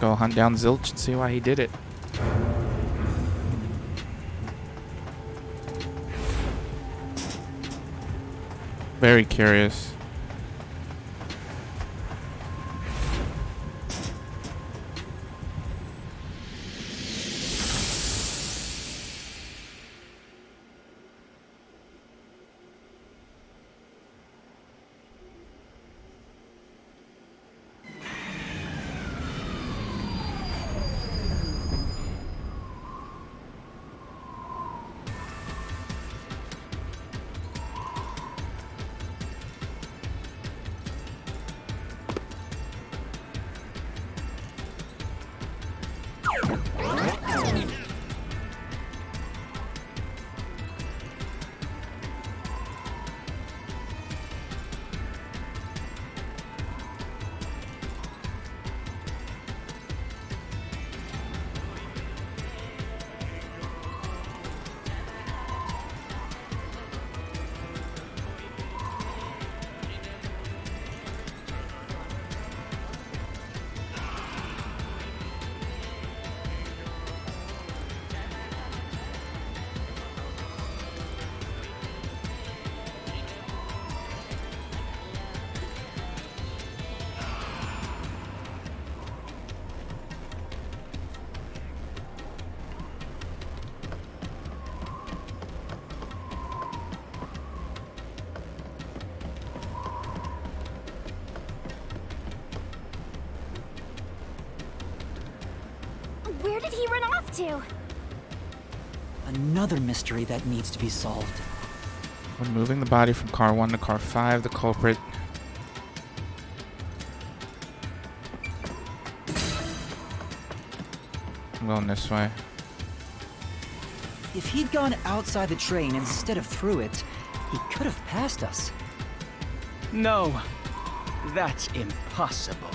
go hunt down Zilch and see why he did it. Very curious. Where did he run off to? Another mystery that needs to be solved. When moving the body from car 1 to car 5, the culprit... I'm going this way. If he'd gone outside the train instead of through it, he could have passed us. No, that's impossible.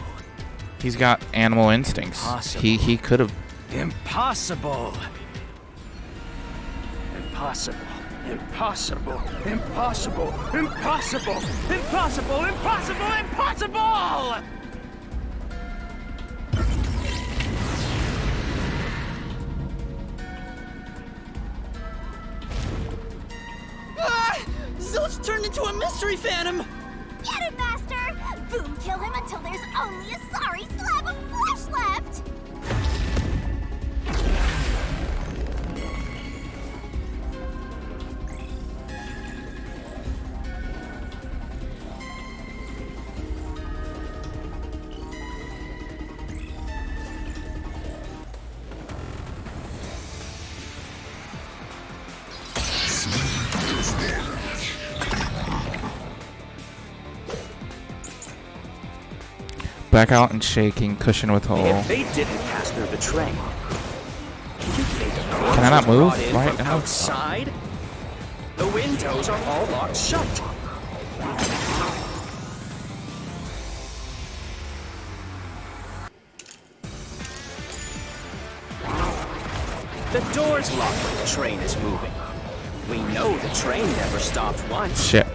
He's got animal instincts. Impossible. He could have... Impossible. Impossible. Impossible. Impossible. Impossible. Impossible. Impossible. Impossible! Zilch turned into a mystery phantom! Get him, Master! Boom, kill him until there's only a sorry slab of flesh left! Blackout and shaking, cushion with hole. If they didn't pass through the train, Can I not move brought in right from now? outside? The windows are all locked shut. The door's locked when the train is moving. We know the train never stopped once. Shit.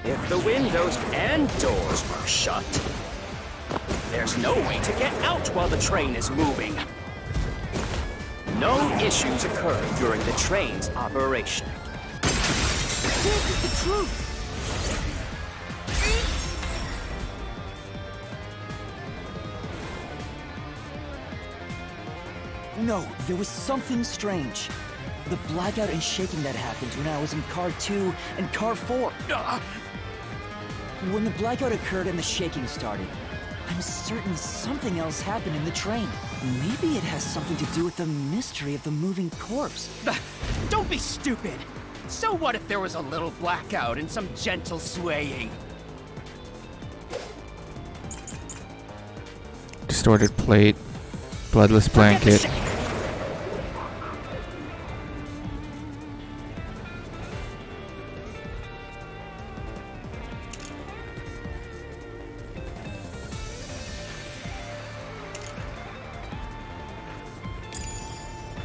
If the windows and doors were shut, there's no way to get out while the train is moving. No issues occurred during the train's operation. This is the truth! No, there was something strange. The blackout and shaking that happened when I was in car 2 and car 4. When the blackout occurred and the shaking started, I'm certain something else happened in the train. Maybe it has something to do with the mystery of the moving corpse. Don't be stupid! So what if there was a little blackout and some gentle swaying? Distorted plate. Bloodless blanket.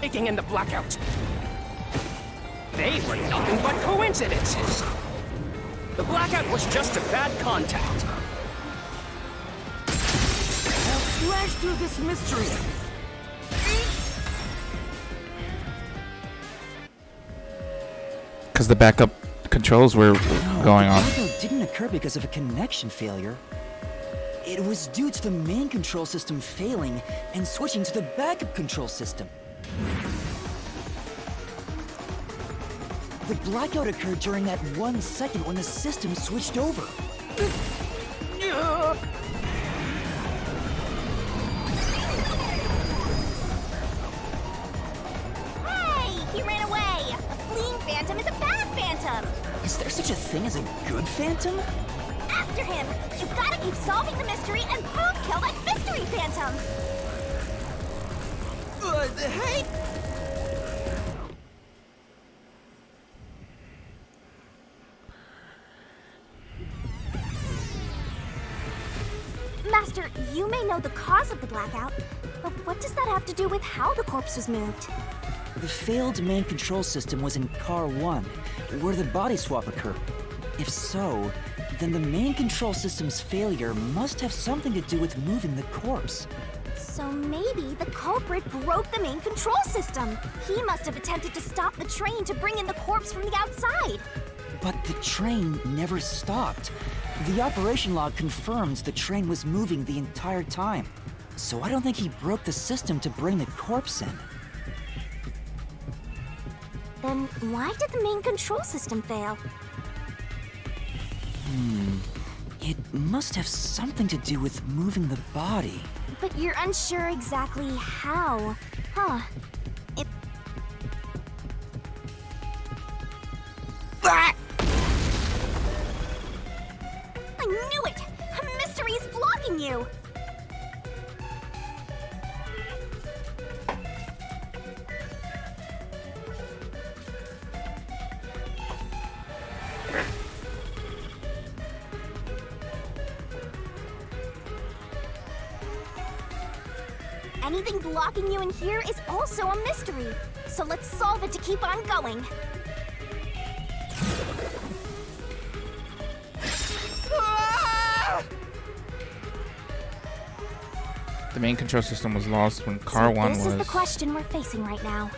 Shaking in the blackout. They were nothing but coincidences. The blackout was just a bad contact. Slash through this mystery! Because the backup controls were going the on. blackout didn't occur because of a connection failure. It was due to the main control system failing and switching to the backup control system. The blackout occurred during that 1 second when the system switched over. Hey, he ran away. A fleeing phantom is a bad phantom. Is there such a thing as a good phantom? After him. You've got to keep solving the mystery and boom kill that mystery phantom. Hey! Master, you may know the cause of the blackout, but what does that have to do with how the corpse was moved? The failed main control system was in Car 1, where the body swap occurred. If so, then the main control system's failure must have something to do with moving the corpse. So maybe the culprit broke the main control system. He must have attempted to stop the train to bring in the corpse from the outside. But the train never stopped. The operation log confirms the train was moving the entire time. So I don't think he broke the system to bring the corpse in. Then why did the main control system fail? It must have something to do with moving the body. But you're unsure exactly how, huh? I knew it! A mystery is blocking you! Anything blocking you in here is also a mystery. So let's solve it to keep on going. The main control system was lost when Car 1 was... This is the question we're facing right now.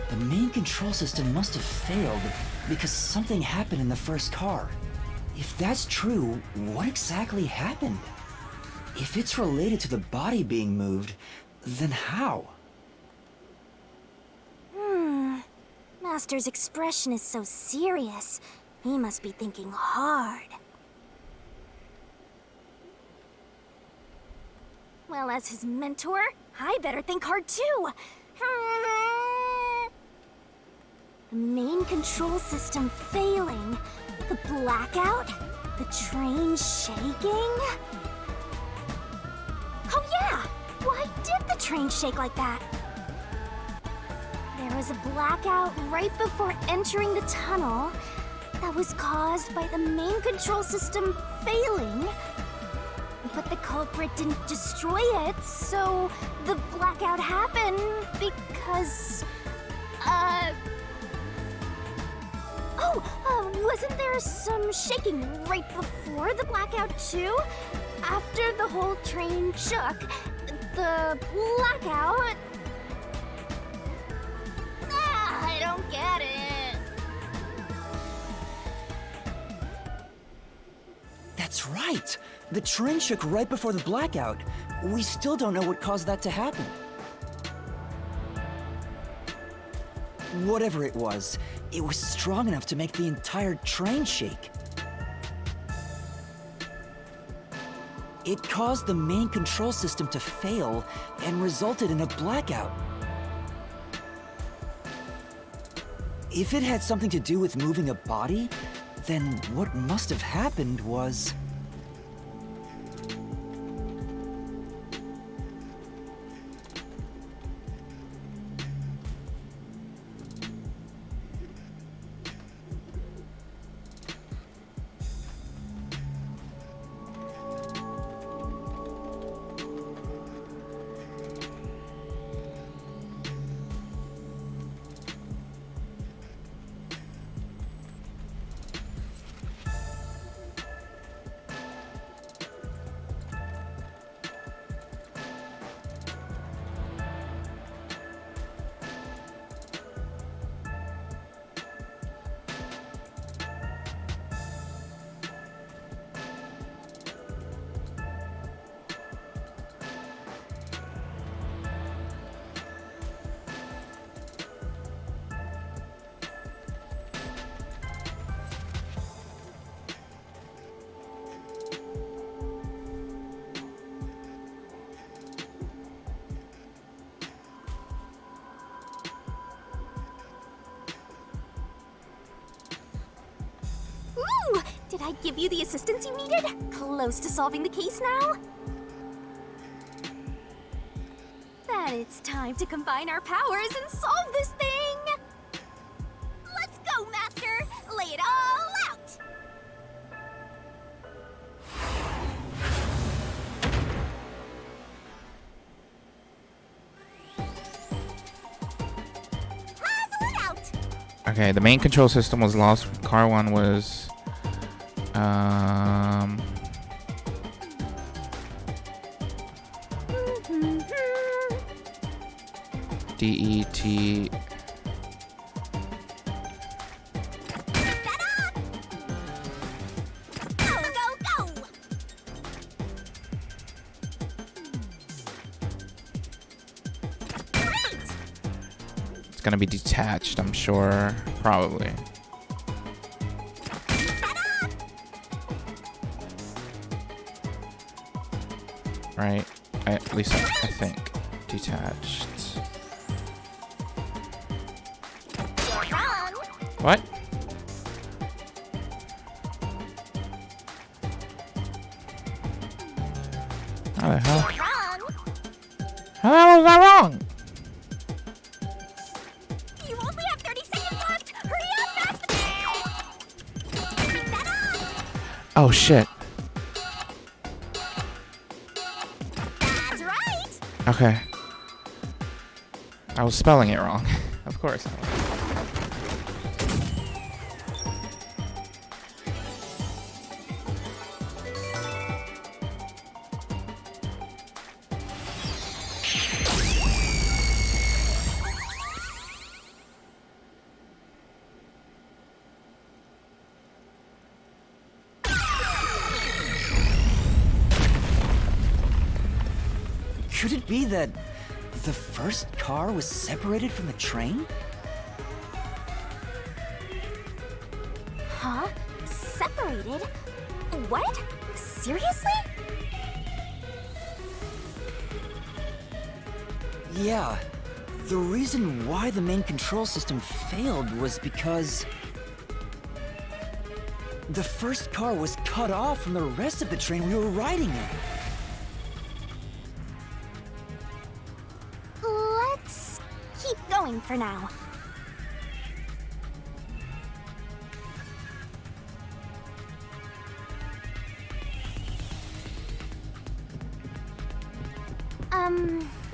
The main control system must have failed because something happened in the first car. If that's true, what exactly happened? If it's related to the body being moved, then how? Master's expression is so serious. He must be thinking hard. Well, as his mentor, I better think hard too. The main control system failing, the blackout, the train shaking. Oh yeah! Why did the train shake like that? There was a blackout right before entering the tunnel that was caused by the main control system failing. But the culprit didn't destroy it, so the blackout happened because... wasn't there some shaking right before the blackout too? After the whole train shook, the blackout... I don't get it. That's right! The train shook right before the blackout. We still don't know what caused that to happen. Whatever it was strong enough to make the entire train shake. It caused the main control system to fail and resulted in a blackout. If it had something to do with moving a body, then what must have happened was... Did I give you the assistance you needed? Close to solving the case now? Then it's time to combine our powers and solve this thing! Let's go, Master! Lay it all out! Puzzle it out! Okay, the main control system was lost. Car 1 was DET. It's gonna be detached, I'm sure. Probably. Right? At least I think. Detached. What? How the hell? How the hell was I wrong? You only have 30 seconds left! Hurry up, fast! Oh shit. That's right! Okay. I was spelling it wrong. Of course I was. Could it be that the first car was separated from the train? Huh? Separated? What? Seriously? Yeah. The reason why the main control system failed was because the first car was cut off from the rest of the train we were riding in. Let's keep going for now.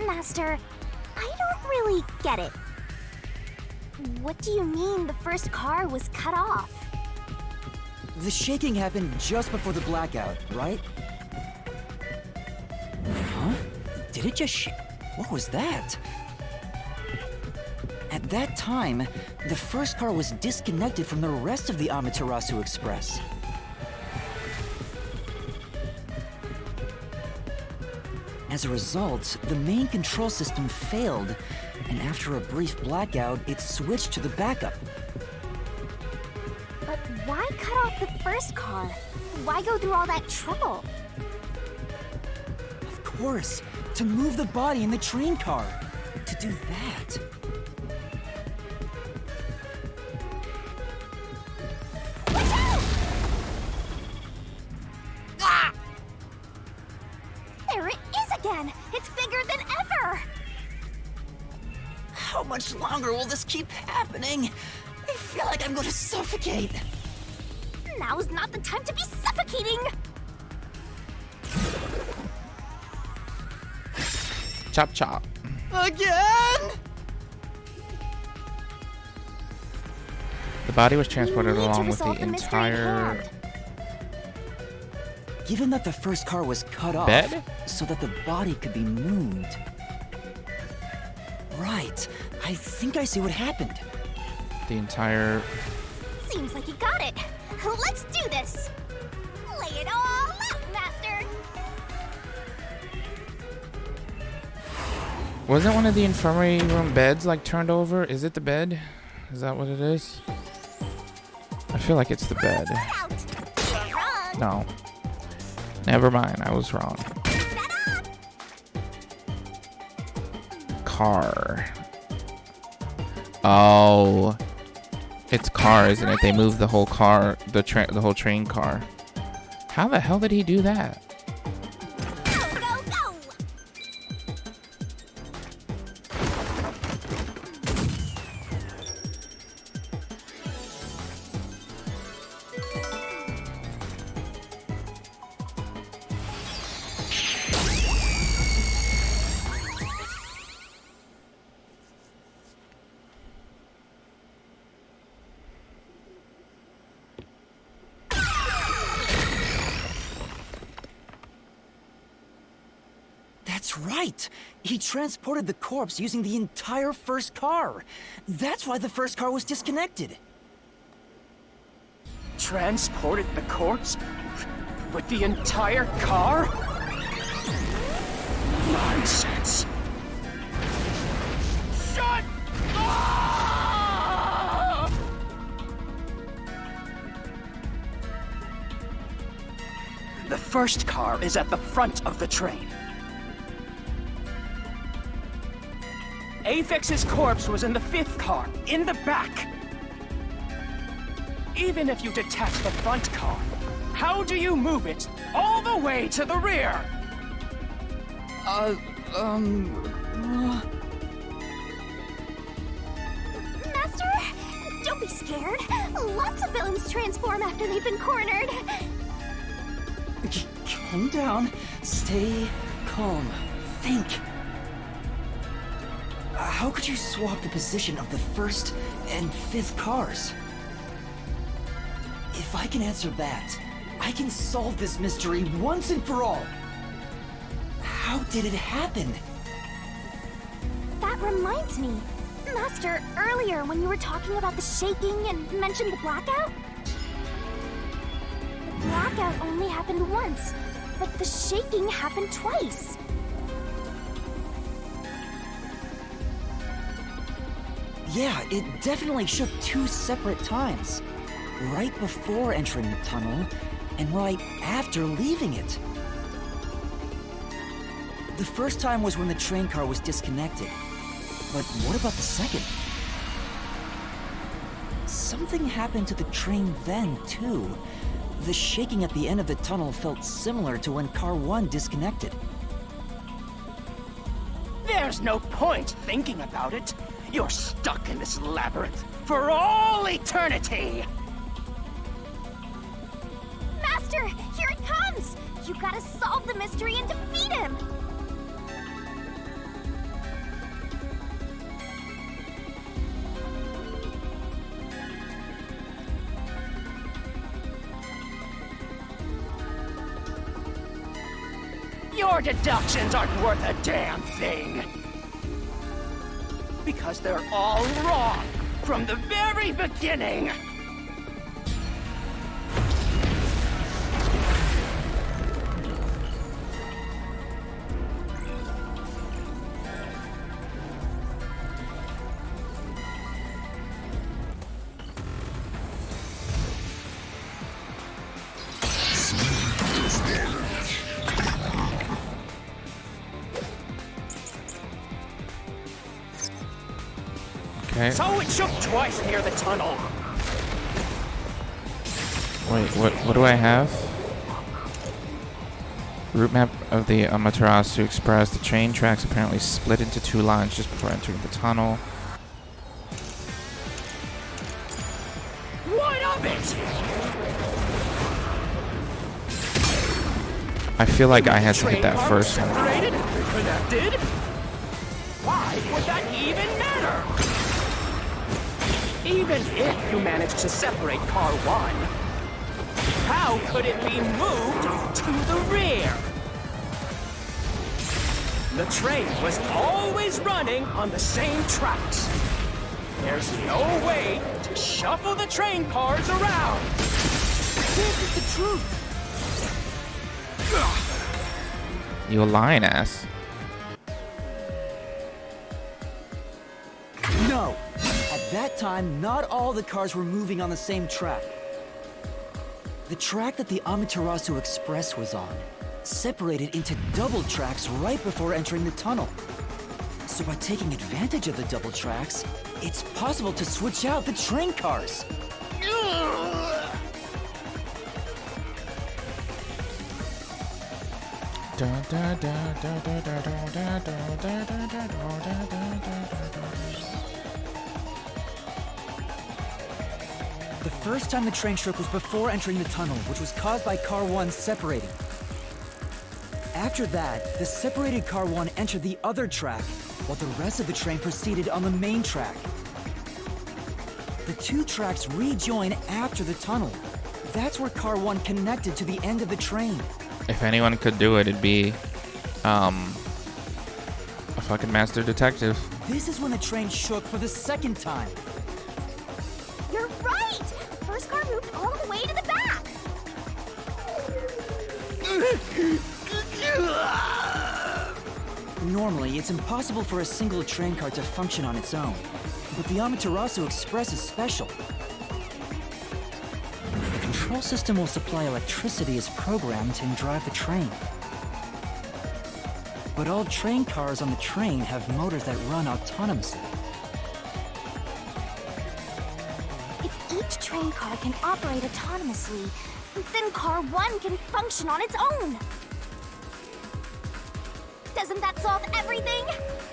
Master, I don't really get it. What do you mean the first car was cut off? The shaking happened just before the blackout, right? Huh? Did it just shake? What was that? At that time, the first car was disconnected from the rest of the Amaterasu Express. As a result, the main control system failed, and after a brief blackout, it switched to the backup. But why cut off the first car? Why go through all that trouble? Of course, to move the body in the train car. To do that. Ah! There it is again! It's bigger than ever! How much longer will this keep happening? I feel like I'm going to suffocate. Now's not the time to be suffocating! Chop chop. Again? The body was transported You need to along with the resolve the mystery at entire hand. Given that the first car was cut off, bed? so that the body could be moved. Right. I think I see what happened. The entire. Seems like you got it. Let's do this! Lay it all out, Master! Wasn't one of the infirmary room beds like turned over? Is it the bed? Is that what it is? I feel like it's the bed. No. Never mind, I was wrong. Car. Oh. It's car, isn't it? They moved the whole car, the whole train car. How the hell did he do that? Go, go, go! That's right! He transported the corpse using the entire first car. That's why the first car was disconnected. Transported the corpse? With the entire car? Nonsense. Shut up! The first car is at the front of the train. Apex's corpse was in the 5th car, in the back. Even if you detach the front car, how do you move it all the way to the rear? Master, don't be scared. Lots of villains transform after they've been cornered. Calm down. Stay calm. Think. How could you swap the position of the 1st and 5th cars? If I can answer that, I can solve this mystery once and for all. How did it happen? That reminds me. Master, earlier when you were talking about the shaking and mentioned the blackout? The blackout only happened once, but the shaking happened twice. Yeah, it definitely shook 2 separate times. Right before entering the tunnel, and right after leaving it. The first time was when the train car was disconnected. But what about the second? Something happened to the train then, too. The shaking at the end of the tunnel felt similar to when Car 1 disconnected. There's no point thinking about it. You're stuck in this labyrinth for all eternity! Master, here it comes! You gotta solve the mystery and defeat him! Your deductions aren't worth a damn thing! Because they're all wrong from the very beginning! Okay. So it shook twice near the tunnel. Wait, what do I have? Route map of the Amaterasu Express. The train tracks apparently split into 2 lines just before entering the tunnel. What of it? I feel like I had to hit Train that cars first one. separated and reconnected? Why would that even matter? Even if you managed to separate Car 1, how could it be moved to the rear? The train was always running on the same tracks. There's no way to shuffle the train cars around. This is the truth. You a lying ass. No! At that time, not all the cars were moving on the same track. The track that the Amaterasu Express was on separated into double tracks right before entering the tunnel. So by taking advantage of the double tracks, it's possible to switch out the train cars. The first time the train shook was before entering the tunnel, which was caused by Car 1 separating. After that, the separated Car 1 entered the other track, while the rest of the train proceeded on the main track. The two tracks rejoin after the tunnel. That's where Car 1 connected to the end of the train. If anyone could do it, it'd be a fucking master detective. This is when the train shook for the second time. You're right! The first car moved all the way to the back! Normally, it's impossible for a single train car to function on its own, but the Amaterasu Express is special. The control system will supply electricity as programmed and drive the train. But all train cars on the train have motors that run autonomously. If each train car can operate autonomously, then Car 1 can function on its own! Doesn't that solve everything?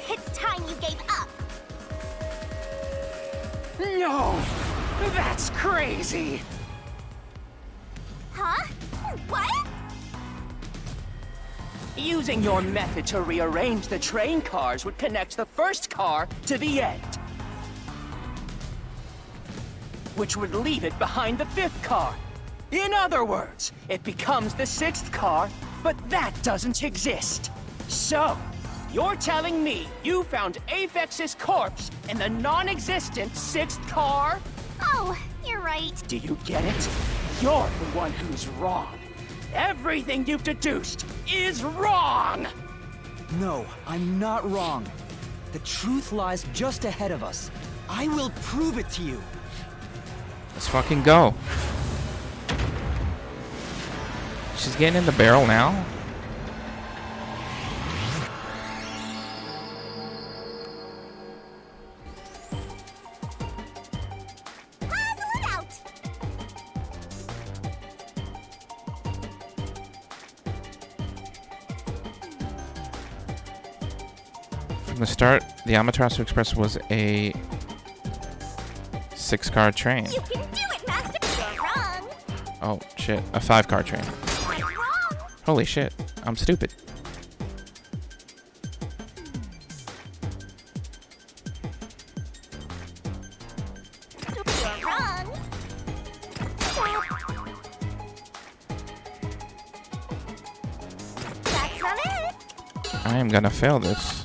It's time you gave up! No! That's crazy! Huh? What? Using your method to rearrange the train cars would connect the first car to the end, which would leave it behind the fifth car. In other words, it becomes the sixth car, but that doesn't exist. So, you're telling me you found Aphex's corpse in the non-existent sixth car? Oh, you're right. Do you get it? You're the one who's wrong. Everything you've deduced is wrong! No, I'm not wrong. The truth lies just ahead of us. I will prove it to you. Let's fucking go. She's getting in the barrel now? From the start, the Amaterasu Express was a 6-car train. You can do it, Master! You're wrong! Oh, shit. A 5-car train. You're wrong! Holy shit. I'm stupid. You're wrong! That's not it! I am gonna fail this.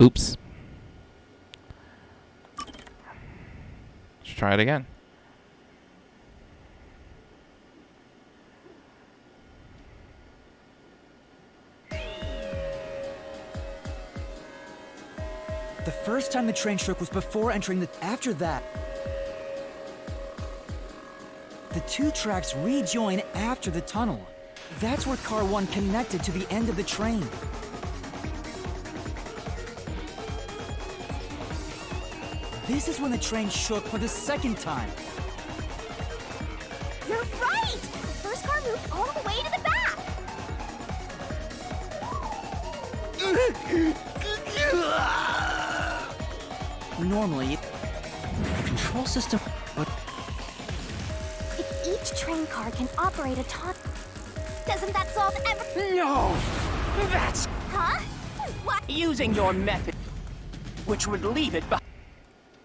Oops. Let's try it again. The first time the train shook was before entering the... After that, the two tracks rejoin after the tunnel. That's where Car 1 connected to the end of the train. This is when the train shook for the second time. You're right! The first car moved all the way to the back! Normally, the control system... But If each train car can operate doesn't that solve every... No! That's Huh? What? using your method, which would leave it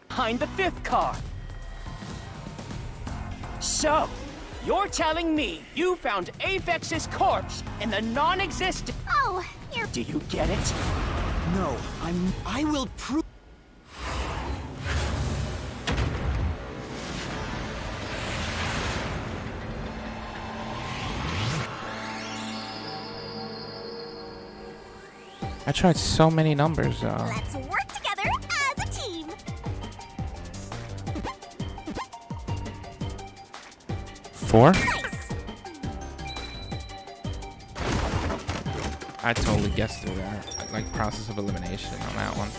behind the fifth car. So, you're telling me you found Aphex's corpse in the non-existent... Oh, you're... Do you get it? no, I will prove... I tried so many numbers, though. Let's work together as a team. 4? Nice. I totally guessed through that. Like, process of elimination on that one.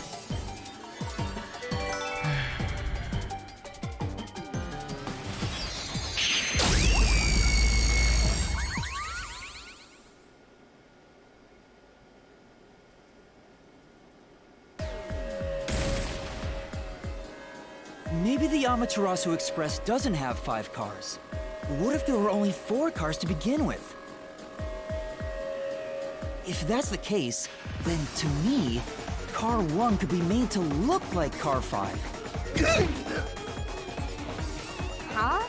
Maybe the Amaterasu Express doesn't have 5 cars. What if there were only 4 cars to begin with? If that's the case, then to me, Car 1 could be made to look like Car 5. Huh?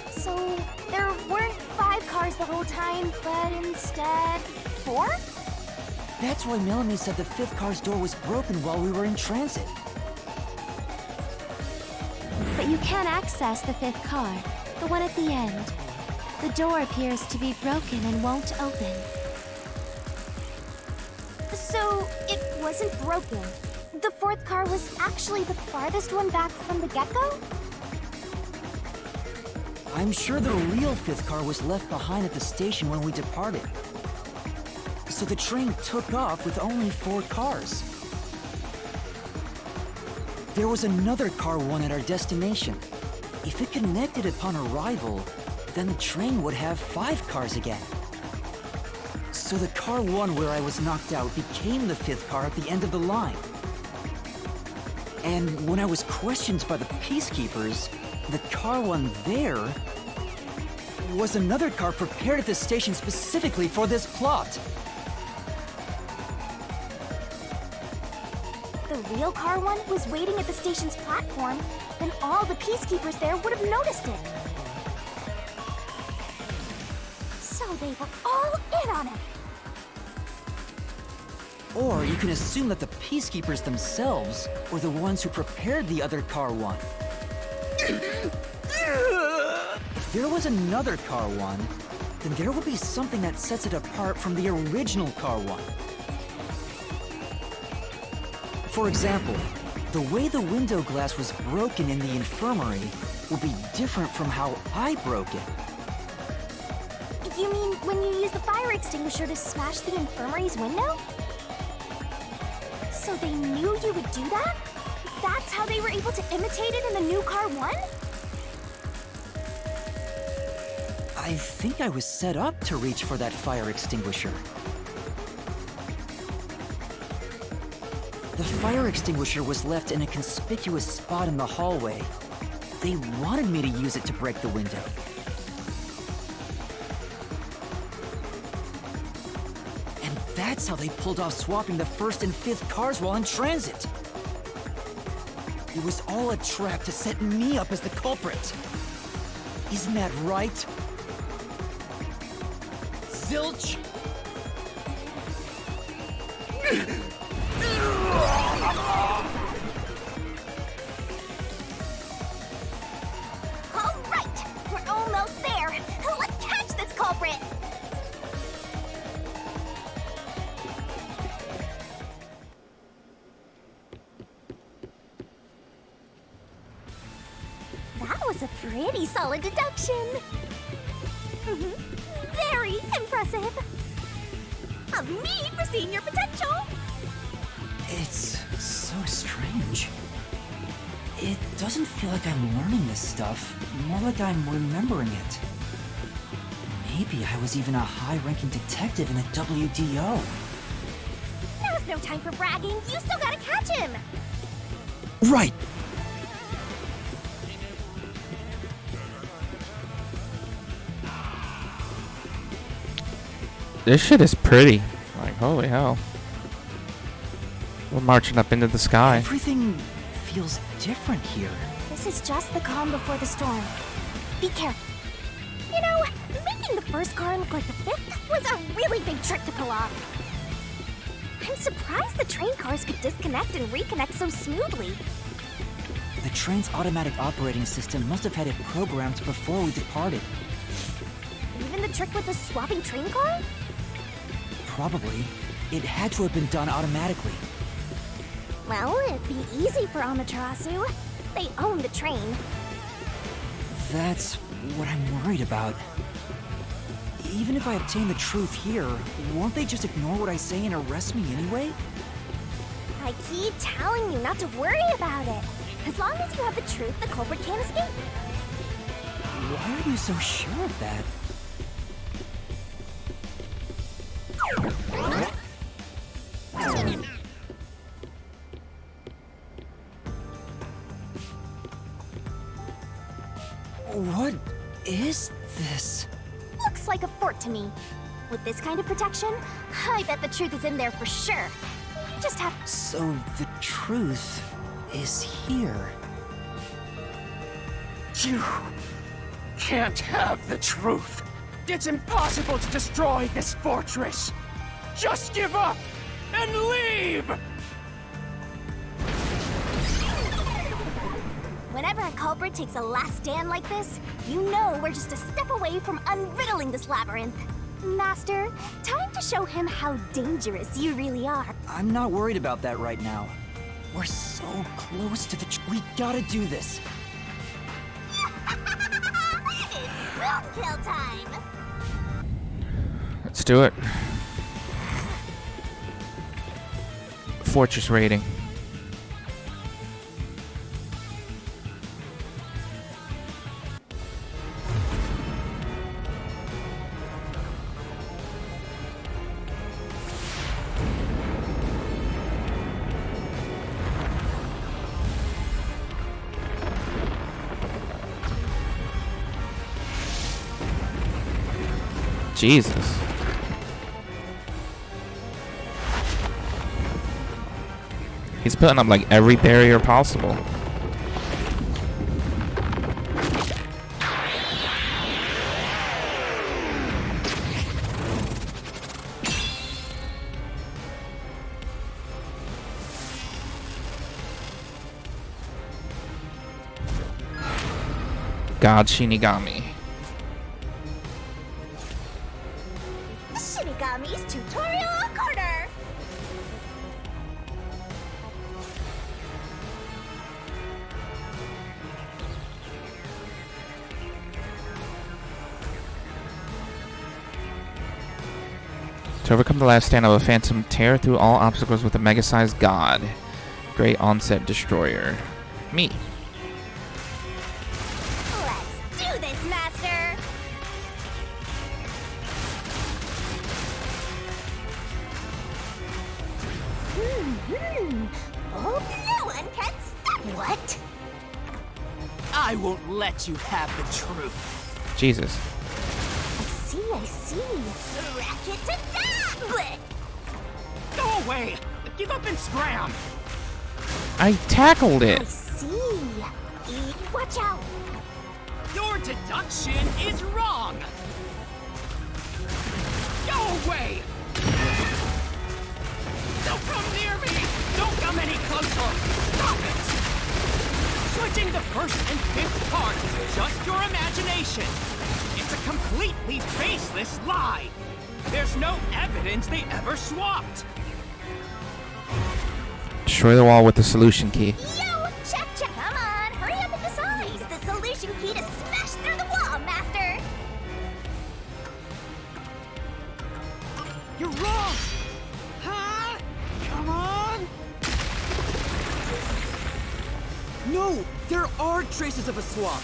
So there weren't 5 cars the whole time, but instead 4? That's why Melanie said the 5th car's door was broken while we were in transit. But you can't access the 5th car, the one at the end. The door appears to be broken and won't open. So it wasn't broken. The 4th car was actually the farthest one back from the get-go? I'm sure the real 5th car was left behind at the station when we departed. So the train took off with only 4 cars. There was another Car 1 at our destination. If it connected upon arrival, then the train would have 5 cars again. So the Car 1 where I was knocked out became the 5th car at the end of the line. And when I was questioned by the peacekeepers, the Car 1 there was another car prepared at the station specifically for this plot. The real car 1 was waiting at the station's platform, then all the peacekeepers there would have noticed it. So they were all in on it. Or you can assume that the peacekeepers themselves were the ones who prepared the other Car 1. If there was another Car 1, then there would be something that sets it apart from the original Car 1. For example, the way the window glass was broken in the infirmary will be different from how I broke it. You mean when you used the fire extinguisher to smash the infirmary's window? So they knew you would do that? That's how they were able to imitate it in the new Car 1? I think I was set up to reach for that fire extinguisher. The fire extinguisher was left in a conspicuous spot in the hallway. They wanted me to use it to break the window. And that's how they pulled off swapping the 1st and 5th cars while in transit. It was all a trap to set me up as the culprit. Isn't that right? Zilch? All right, we're almost there. Let's catch this culprit. That was a pretty solid deduction. Very impressive. Of me foreseeing your potential. It's so strange. It doesn't feel like I'm learning this stuff, more like I'm remembering it. Maybe I was even a high-ranking detective in the WDO. Now's no time for bragging. You still gotta catch him. Right! This shit is pretty. Like, holy hell. We're marching up into the sky. Everything feels different here. This is just the calm before the storm. Be careful. You know, making the 1st car look like the 5th was a really big trick to pull off. I'm surprised the train cars could disconnect and reconnect so smoothly. The train's automatic operating system must have had it programmed before we departed. Even the trick with the swapping train car? Probably. It had to have been done automatically. Well, it'd be easy for Amaterasu. They own the train. That's what I'm worried about. Even if I obtain the truth here, won't they just ignore what I say and arrest me anyway? I keep telling you not to worry about it. As long as you have the truth, the culprit can't escape. Why are you so sure of that? What is this? Looks like a fort to me. With this kind of protection, I bet the truth is in there for sure. You just have... So the truth is here. You can't have the truth. It's impossible to destroy this fortress. Just give up and leave! Whenever a culprit takes a last stand like this, you know we're just a step away from unriddling this labyrinth. Master, time to show him how dangerous you really are. I'm not worried about that right now. We're so close to the we gotta do this. It's will kill time. Let's do it. Fortress raiding. Jesus. He's putting up like every barrier possible. God Shinigami. Shinigami's tutorial corner. To overcome the last stand of a phantom, tear through all obstacles with a mega-sized god. Great onset destroyer. Me. Let's do this, Master. Oh, no one can stop. What? I won't let you have the truth. Jesus. I see. Ratchet to that! Go away! Give up and scram! I tackled I it. see. Watch out! Your deduction is wrong! Go away! Don't come near me! Don't come any closer! Stop it! Switching the first and fifth cards is just your imagination. It's a completely baseless lie. There's no evidence they ever swapped. Destroy the wall with the solution key. Yo, check. Come on, hurry up and decide. Use the solution key to smash through the wall, Master. You're wrong! Huh? Come on! No, there are traces of a swap.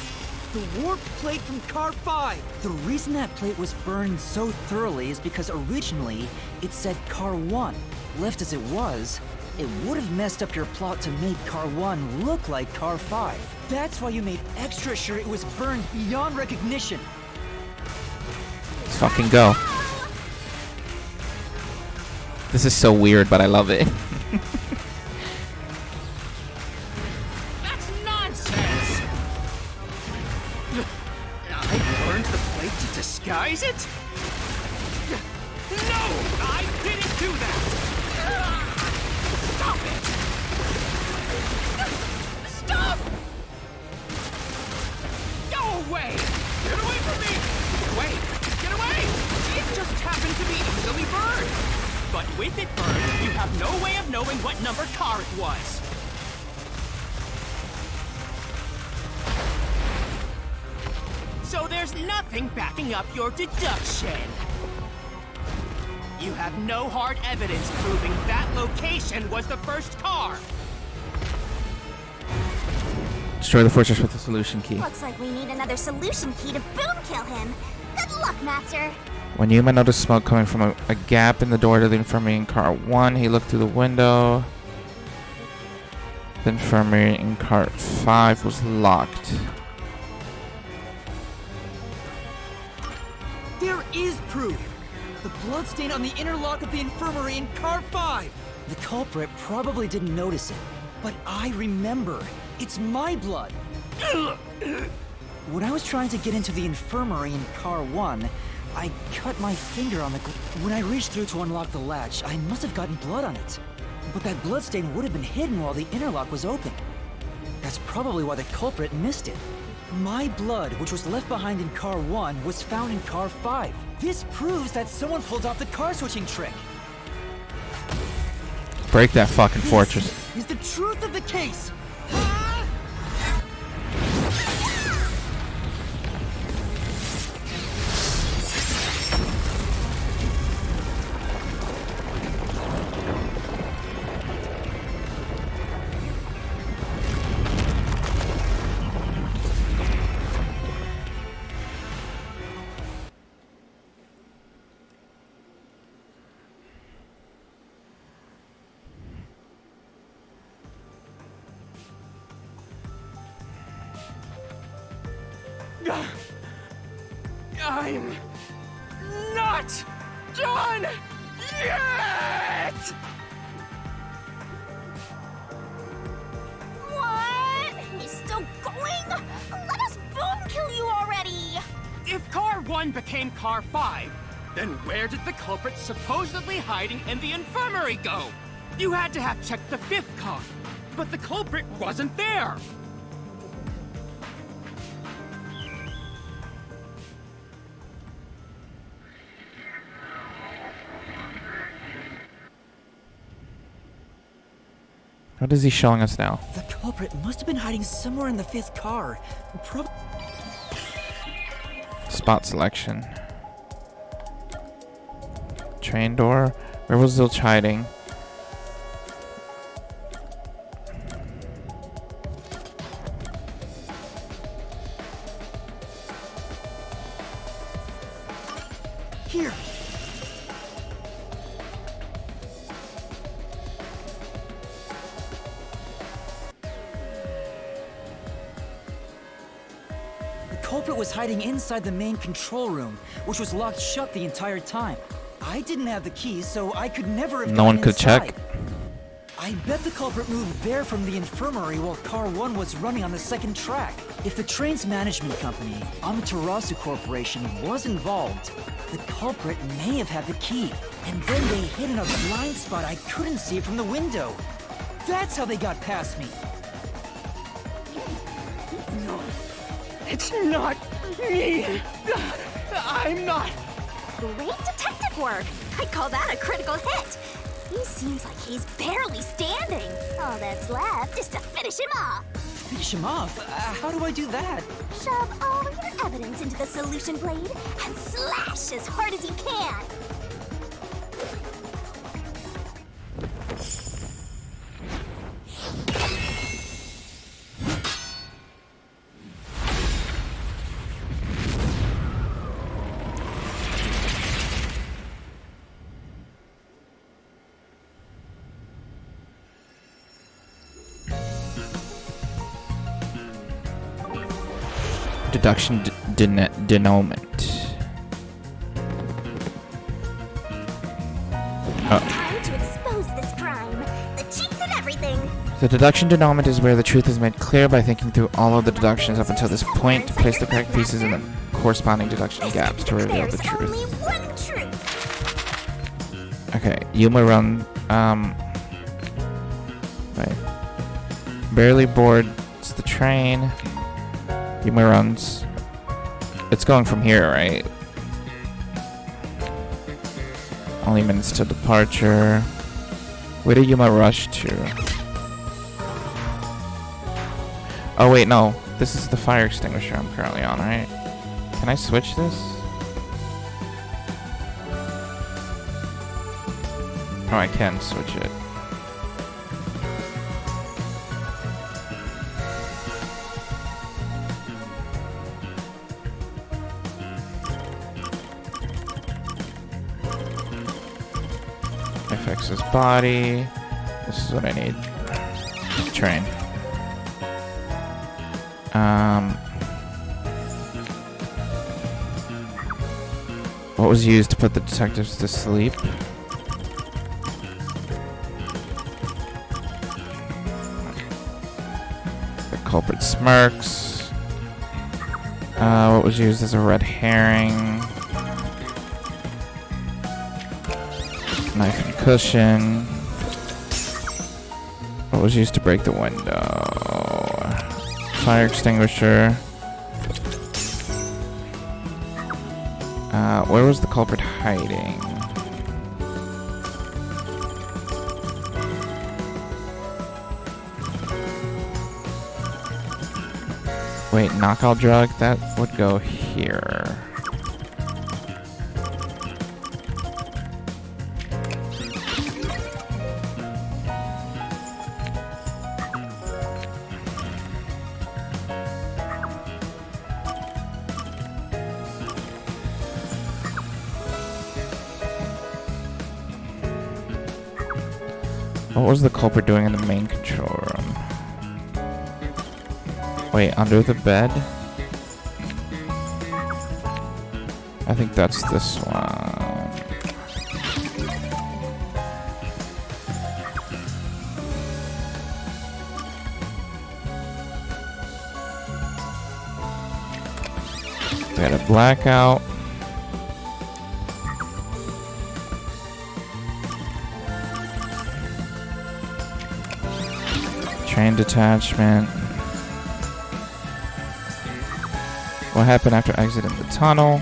The warped plate from Car 5. The reason that plate was burned so thoroughly is because originally it said Car 1. Left as it was, it would have messed up your plot to make Car 1 look like Car 5. That's why you made extra sure it was burned beyond recognition. Let's fucking go. This is so weird, but I love it. That's nonsense! I burned the plate to disguise it? No! I didn't do that! Stop it! Stop! Go away! Get away from me! Wait! Get away! It just happened to be easily burned! But with it burned, you have no way of knowing what number car it was. So there's nothing backing up your deduction. You have no hard evidence proving that location was the first car. Destroy the fortress with the solution key. Looks like we need another solution key to boom kill him. Good luck, Master. When Yuma noticed smoke coming from a gap in the door to the infirmary in car 1, he looked through the window. The infirmary in car 5 was locked. There is proof! The bloodstain on the inner lock of the infirmary in car 5! The culprit probably didn't notice it, but I remember. It's my blood! When I was trying to get into the infirmary in car 1, I cut my finger on the... When I reached through to unlock the latch, I must have gotten blood on it. But that bloodstain would have been hidden while the interlock was open. That's probably why the culprit missed it. My blood, which was left behind in car 1, was found in car 5. This proves that someone pulled off the car switching trick. Break that fucking fortress. Is the truth of the case! I'm not done yet! What? He's still going? Let us boom kill you already! If car 1 became car 5, then where did the culprit supposedly hiding in the infirmary go? You had to have checked the 5th car, but the culprit wasn't there. What is he showing us now? The culprit must have been hiding somewhere in the 5th car. Spot selection. Train door. Where was Zilch hiding? Here! The culprit was hiding inside the main control room, which was locked shut the entire time. I didn't have the key, so I could never have No one gotten could check. inside. I bet the culprit moved there from the infirmary while car 1 was running on the 2nd track. If the train's management company, Amaterasu Corporation, was involved, the culprit may have had the key. And then they hid in a blind spot I couldn't see from the window. That's how they got past me. No, it's not me. I'm not. Great detective work! I'd call that a critical hit! He seems like he's barely standing. All that's left is to finish him off. Finish him off? How do I do that? Shove all of your evidence into the solution blade and slash as hard as you can. Deduction denouement. Time to expose this crime. The cheats and everything. The deduction denouement is where the truth is made clear by thinking through all of the deductions up until this point to place the correct pieces in the corresponding deduction gaps to reveal the There's only truth. one truth. Okay, Yuma run. Right. Barely boards the train. Yuma runs. It's going from here, right? Only minutes to departure. Where did Yuma rush to? Oh wait, no. This is the fire extinguisher I'm currently on, right? Can I switch this? Oh, I can switch it. Fix his body. This is what I need. Train. What was used to put the detectives to sleep? The culprit smirks. What was used as a red herring? Knife and cushion. What was used to break the window? Fire extinguisher. Where was the culprit hiding? Wait, knockout drug? That would go here. What was the culprit doing in the main control room? Wait, under the bed? I think that's this one. They had a blackout. Train detachment. What happened after exiting the tunnel?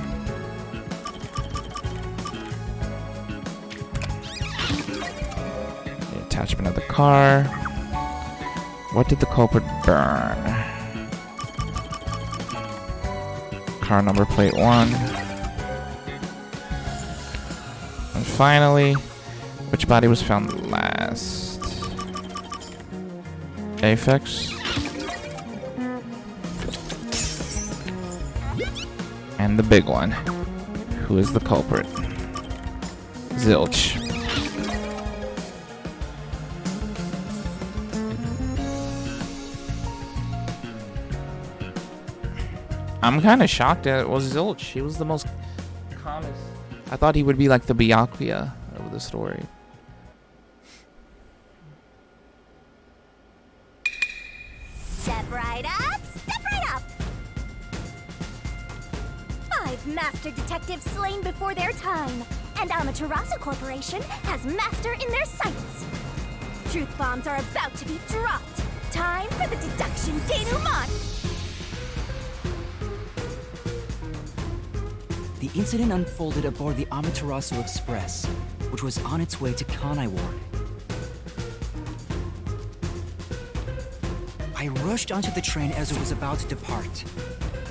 The attachment of the car. What did the culprit burn? Car number plate 1. And finally, which body was found last? Aphex. And the big one. Who is the culprit? Zilch. I'm kind of shocked that it was Zilch. He was the most calmest. I thought he would be like the Byakuya of the story. Step right up, step right up! 5 master detectives slain before their time, and Amaterasu Corporation has master in their sights. Truth bombs are about to be dropped. Time for the deduction denouement! The incident unfolded aboard the Amaterasu Express, which was on its way to Kanai Ward. I rushed onto the train as it was about to depart.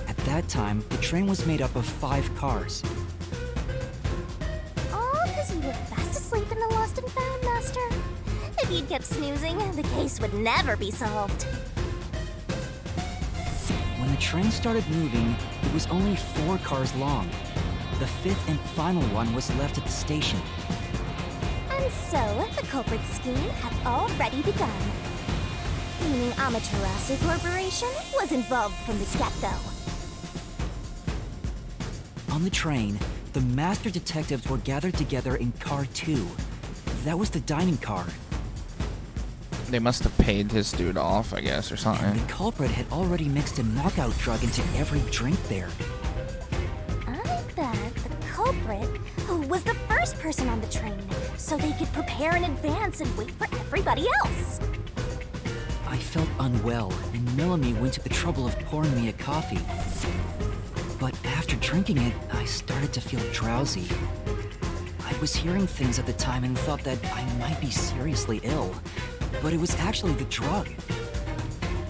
At that time, the train was made up of 5 cars. All because you were fast asleep in the lost and found, Master. If you'd kept snoozing, the case would never be solved. When the train started moving, it was only 4 cars long. The 5th and final one was left at the station. And so, the culprit's scheme had already begun. Meaning Amaterasu Corporation was involved from the get-go. On the train, the master detectives were gathered together in Car 2. That was the dining car. They must have paid this dude off, I guess, or something. And the culprit had already mixed a knockout drug into every drink there. I bet the culprit was the first person on the train, so they could prepare in advance and wait for everybody else. I felt unwell, and Melanie went to the trouble of pouring me a coffee. But after drinking it, I started to feel drowsy. I was hearing things at the time and thought that I might be seriously ill. But it was actually the drug.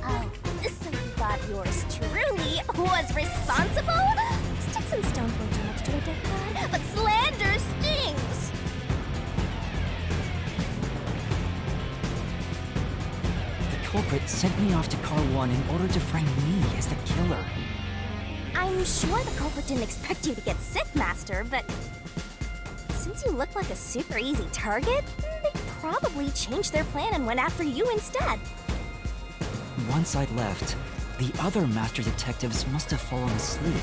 Oh, so you thought yours truly was responsible? Sticks and stones won't do much to a dead guy, but slander stings! The culprit sent me off to Car 1 in order to frame me as the killer. I'm sure the culprit didn't expect you to get sick, Master, but since you look like a super easy target, they probably changed their plan and went after you instead. Once I'd left, the other master detectives must have fallen asleep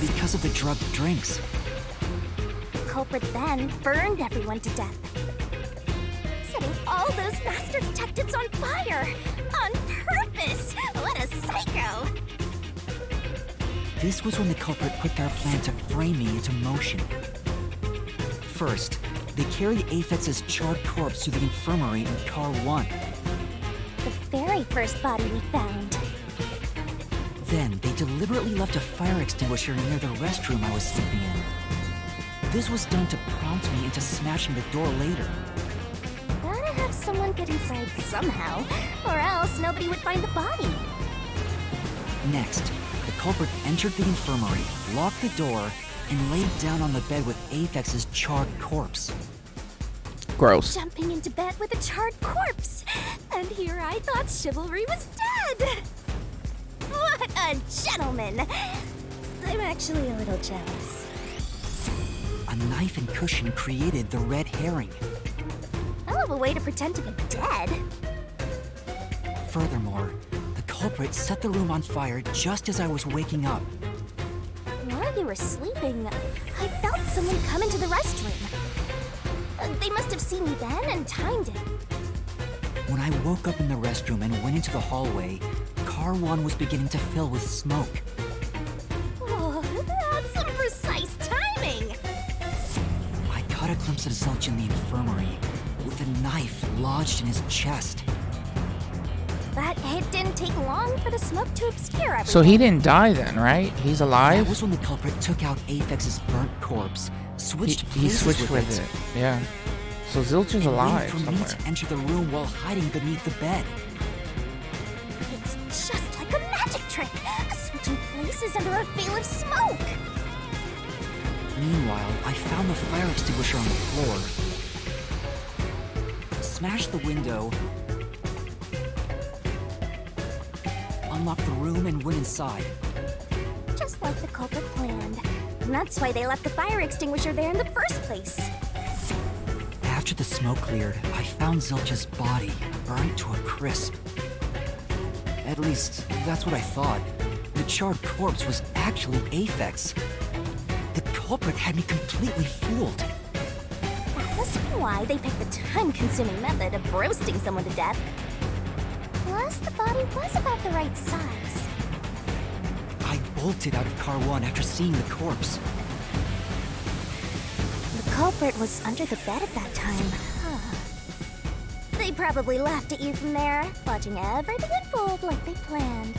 because of the drugged drinks. The culprit then burned everyone to death, setting all those master detectives on fire on purpose. What a psycho! This was when the culprit put their plan to frame me into motion. First, they carried Aphex's charred corpse to the infirmary in Car 1. The very first body we found. Then, they deliberately left a fire extinguisher near the restroom I was sleeping in. This was done to prompt me into smashing the door later. Gotta have someone get inside somehow, or else nobody would find the body. Next, the culprit entered the infirmary, locked the door, and laid down on the bed with Aphex's charred corpse. Gross. Jumping into bed with a charred corpse. And here I thought chivalry was dead. What a gentleman. I'm actually a little jealous. A knife and cushion created the red herring. Hell of a way to pretend to be dead. Furthermore, the culprit set the room on fire just as I was waking up. While you were sleeping, I felt someone come into the restroom. They must have seen me then and timed it. When I woke up in the restroom and went into the hallway, Car 1 was beginning to fill with smoke. Oh, that's some precise timing. I caught a glimpse of Zilch in the infirmary, with a knife lodged in his chest. But it didn't take long for the smoke to obscure everything. So he didn't die then, right? He's alive? That was when the culprit took out Aphex's burnt corpse, switched He places switched with it. it. Yeah. So Zilch is and alive waited for somewhere. me to enter the room while hiding beneath the bed. It's just like a magic trick, switching places under a veil of smoke. Meanwhile, I found the fire extinguisher on the floor, smashed the window, unlocked the room, and went inside. Just like the culprit planned. And that's why they left the fire extinguisher there in the first place. After the smoke cleared, I found Zilch's body, burned to a crisp. At least, that's what I thought. The charred corpse was actually Aphex. The culprit had me completely fooled. That must be why they picked the time-consuming method of roasting someone to death. Plus, the body was about the right size. I bolted out of Car 1 after seeing the corpse. The culprit was under the bed at that time, huh? They probably laughed at you from there, watching everything unfold like they planned.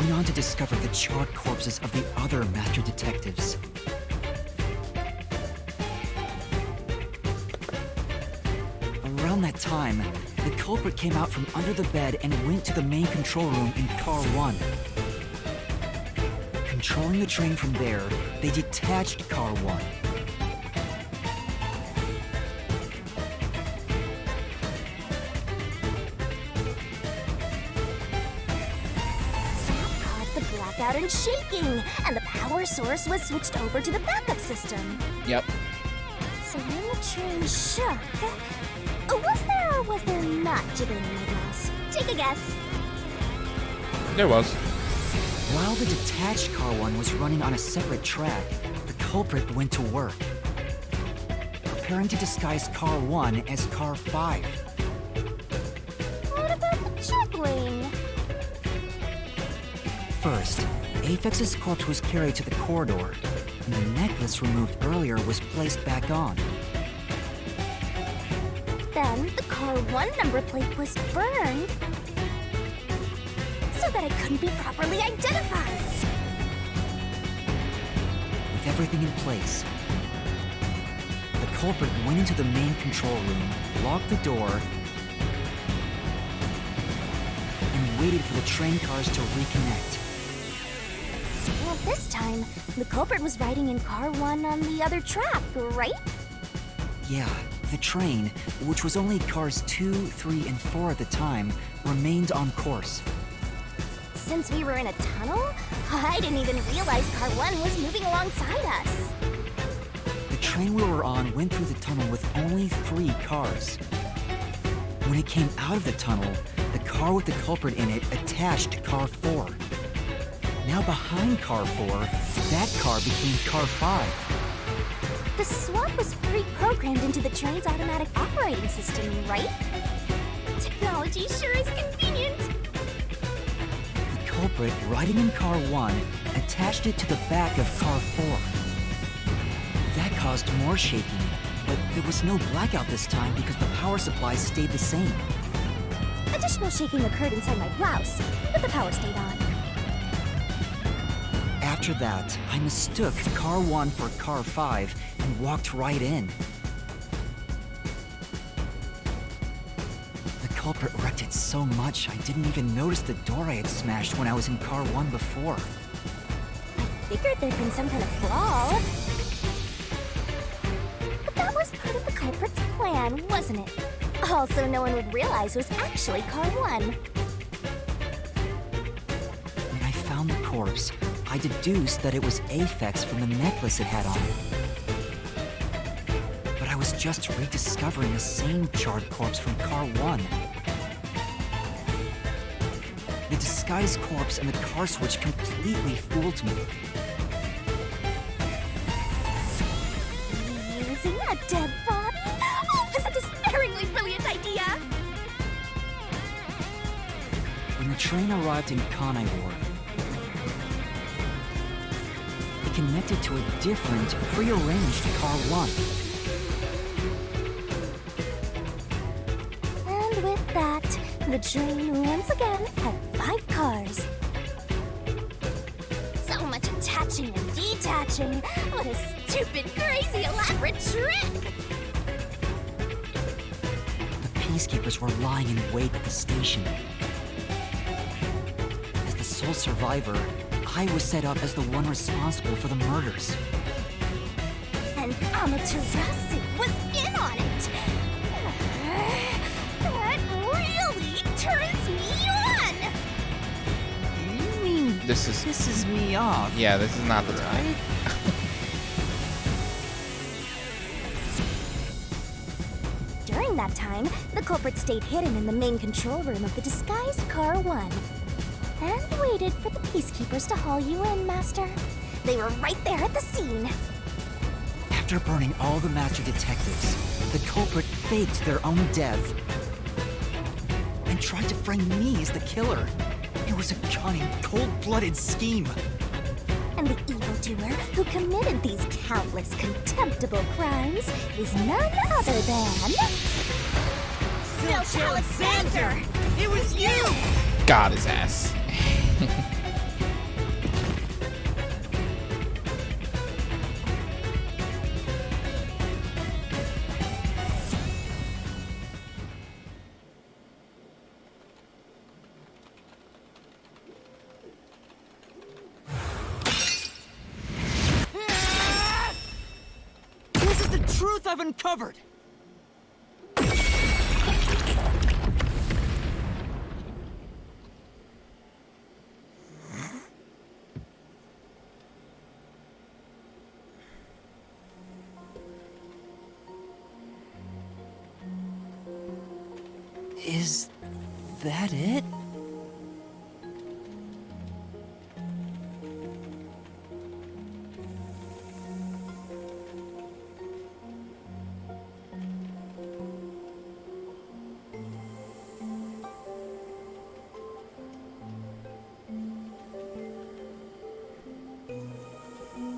went on to discover the charred corpses of the other master detectives. Around that time, the culprit came out from under the bed and went to the main control room in Car 1. Controlling the train from there, they detached Car 1. That caused the blackout and shaking, and the power source was switched over to the backup system. Yep. So when the train shook, was there or was there not jiggling in my glass? Take a guess. There was. While the detached Car 1 was running on a separate track, the culprit went to work, preparing to disguise Car 1 as Car 5. What about the jiggling? First, Aphex's corpse was carried to the corridor, and the necklace removed earlier was placed back on. Then the Car 1 number plate was burned so that it couldn't be properly identified. With everything in place, the culprit went into the main control room, locked the door, and waited for the train cars to reconnect. Well, this time, the culprit was riding in Car 1 on the other track, right? Yeah, the train, which was only cars 2, 3, and 4 at the time, remained on course. Since we were in a tunnel, I didn't even realize Car 1 was moving alongside us. The train we were on went through the tunnel with only 3 cars. When it came out of the tunnel, the car with the culprit in it attached to Car 4. Now behind Car 4, that car became Car 5. The swap was pre-programmed into the train's automatic operating system, right? Technology sure is convenient. The culprit, riding in Car 1, attached it to the back of Car 4. That caused more shaking, but there was no blackout this time because the power supply stayed the same. Additional shaking occurred inside my blouse, but the power stayed on. After that, I mistook Car 1 for Car 5 and walked right in. The culprit wrecked it so much I didn't even notice the door I had smashed when I was in Car 1 before. I figured there'd been some kind of brawl. But that was part of the culprit's plan, wasn't it? Also, no one would realize it was actually Car 1. When I found the corpse, I deduced that it was Aphex from the necklace it had on. But I was just rediscovering the same charred corpse from Car 1. The disguised corpse and the car switch completely fooled me. Using a dead body? Oh, this is a despairingly brilliant idea! When the train arrived in Kanai Ward, it connected to a different, prearranged Car 1. And with that, the train once again had 5 cars. So much attaching and detaching. What a stupid, crazy, elaborate trick! The peacekeepers were lying in wait at the station. As the sole survivor, I was set up as the one responsible for the murders. And Amaterasu was in on it! That really turns me on! You mean This is pisses me off? yeah. This is not the time. During that time, the culprit stayed hidden in the main control room of the disguised Car 1. And waited for the peacekeepers to haul you in, Master. They were right there at the scene. After burning all the master detectives, the culprit faked their own death and tried to frame me as the killer. It was a cunning, cold-blooded scheme. And the evildoer who committed these countless contemptible crimes is none other than... Zilch Alexander! It was you! Got his ass. I've uncovered! Is that it?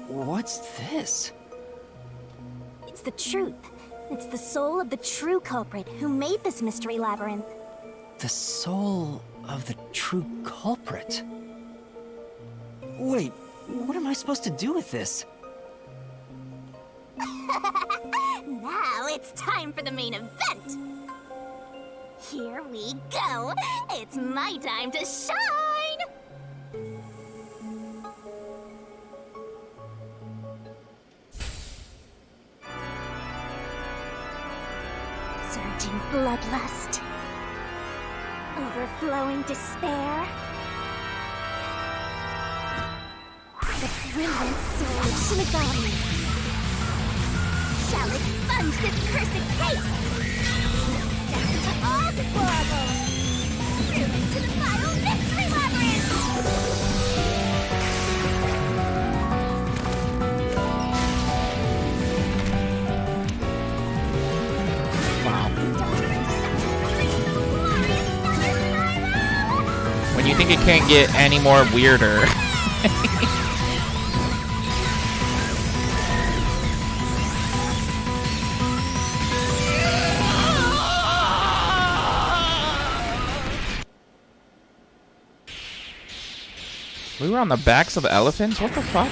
What's this? It's the truth. It's the soul of the true culprit who made this mystery labyrinth. The soul of the true culprit? Wait, what am I supposed to do with this? Now it's time for the main event! Here we go! It's my time to shine! Surging bloodlust. Overflowing despair. The brilliant soul of Shinigami shall expunge this cursed case! Down to all deplorables! Through into the final mystery labyrinth! When you think it can't get any more weirder. We were on the backs of elephants? What the fuck?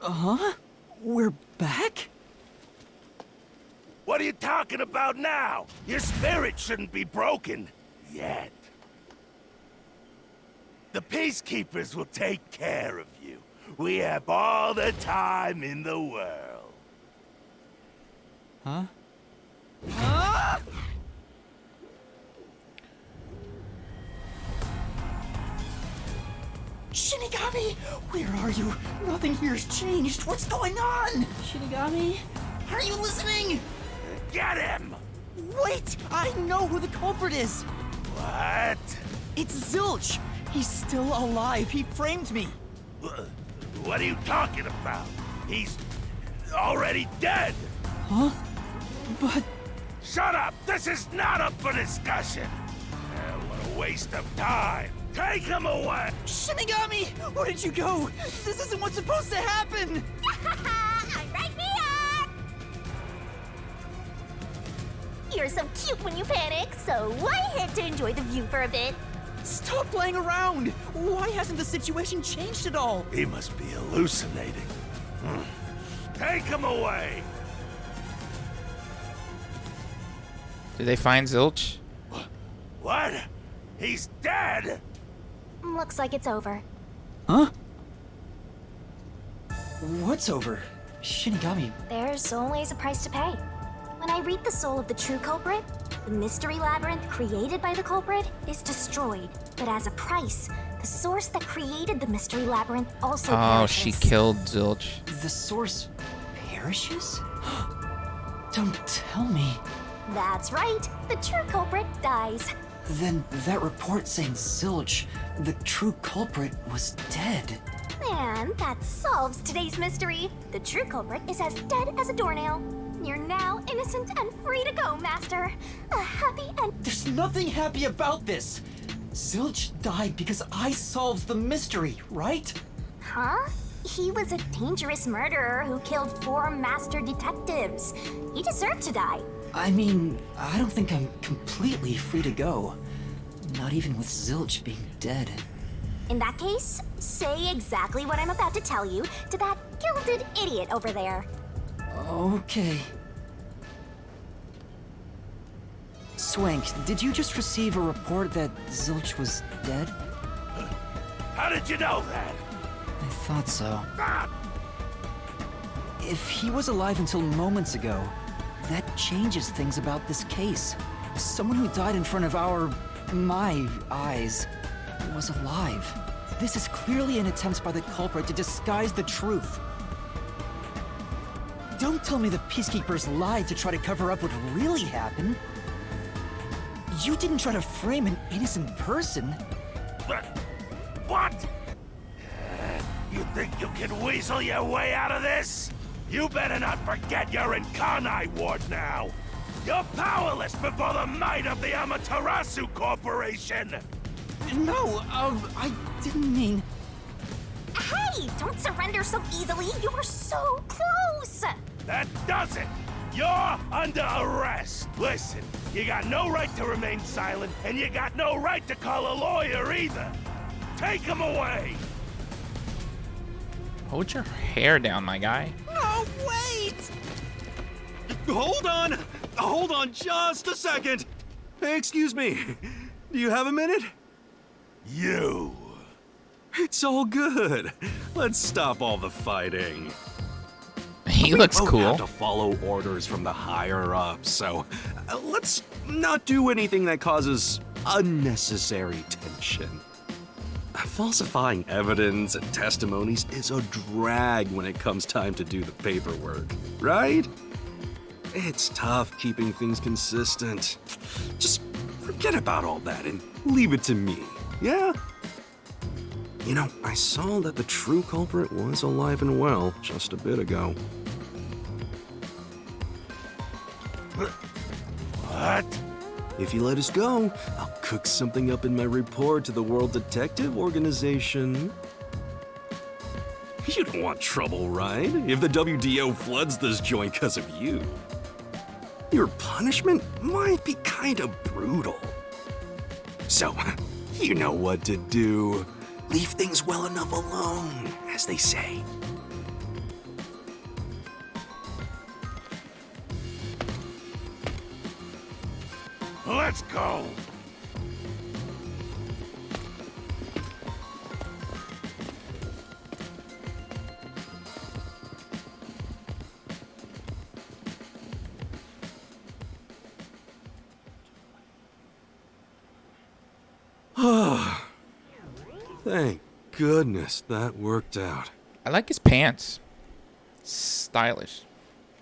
Huh? We're back? What are you talking about now? Your spirit shouldn't be broken. Yet. The Peacekeepers will take care of you. We have all the time in the world. Huh? Ah! Shinigami! Where are you? Nothing here's changed. What's going on? Shinigami? Are you listening? Get him! Wait! I know who the culprit is! What? It's Zilch! He's still alive. He framed me. What are you talking about? He's already dead. Huh? But... Shut up! This is not up for discussion. What a waste of time. Take him away! Shinigami! Where did you go? This isn't what's supposed to happen! I'm right here! You're so cute when you panic, so why head to enjoy the view for a bit? Stop playing around! Why hasn't the situation changed at all? He must be hallucinating. Take him away! Did they find Zilch? What? He's dead? Looks like it's over. Huh? What's over? Shinigami. There's always a price to pay. When I read the soul of the true culprit, the mystery labyrinth created by the culprit is destroyed. But as a price, the source that created the mystery labyrinth also Oh, perishes. she killed Zilch. The source perishes? Don't tell me. That's right. The true culprit dies. Then that report saying Zilch, the true culprit, was dead. And that solves today's mystery. The true culprit is as dead as a doornail. You're now innocent and free to go, Master. A happy and... There's nothing happy about this! Zilch died because I solved the mystery, right? Huh? He was a dangerous murderer who killed 4 master detectives. He deserved to die. I mean, I don't think I'm completely free to go. Not even with Zilch being dead. In that case, say exactly what I'm about to tell you to that gilded idiot over there. Okay. Swank, did you just receive a report that Zilch was dead? How did you know that? I thought so. Ah, If he was alive until moments ago, that changes things about this case. Someone who died in front of my eyes, was alive. This is clearly an attempt by the culprit to disguise the truth. Don't tell me the Peacekeepers lied to try to cover up what really happened. You didn't try to frame an innocent person. What? You think you can weasel your way out of this? You better not forget you're in Kanai Ward now. You're powerless before the might of the Amaterasu Corporation. No, I didn't mean... Hey, don't surrender so easily. You were so close. That does it. You're under arrest. Listen, you got no right to remain silent, and you got no right to call a lawyer either. Take him away. Hold your hair down, my guy. No, wait! Hold on! Hold on just a second! Hey, excuse me. Do you have a minute? You. It's all good. Let's stop all the fighting. He looks We cool. have to follow orders from the higher ups, so let's not do anything that causes unnecessary tension. Falsifying evidence and testimonies is a drag when it comes time to do the paperwork, right? It's tough keeping things consistent. Just forget about all that and leave it to me, yeah? You know, I saw that the true culprit was alive and well just a bit ago. What? If you let us go, I'll cook something up in my report to the World Detective Organization. You don't want trouble, right? If the WDO floods this joint because of you. Your punishment might be kind of brutal. So, you know what to do. Leave things well enough alone, as they say. Let's go. Thank goodness that worked out. I like his pants. Stylish.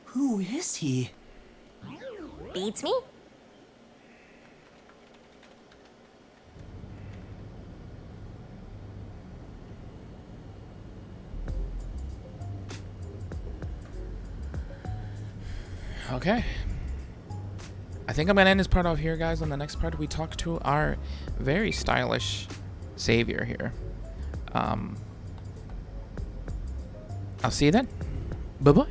Who is he? Beats me? Okay. I think I'm gonna end this part off here, guys. On the next part, we talk to our very stylish savior here. I'll see you then. Bye-bye.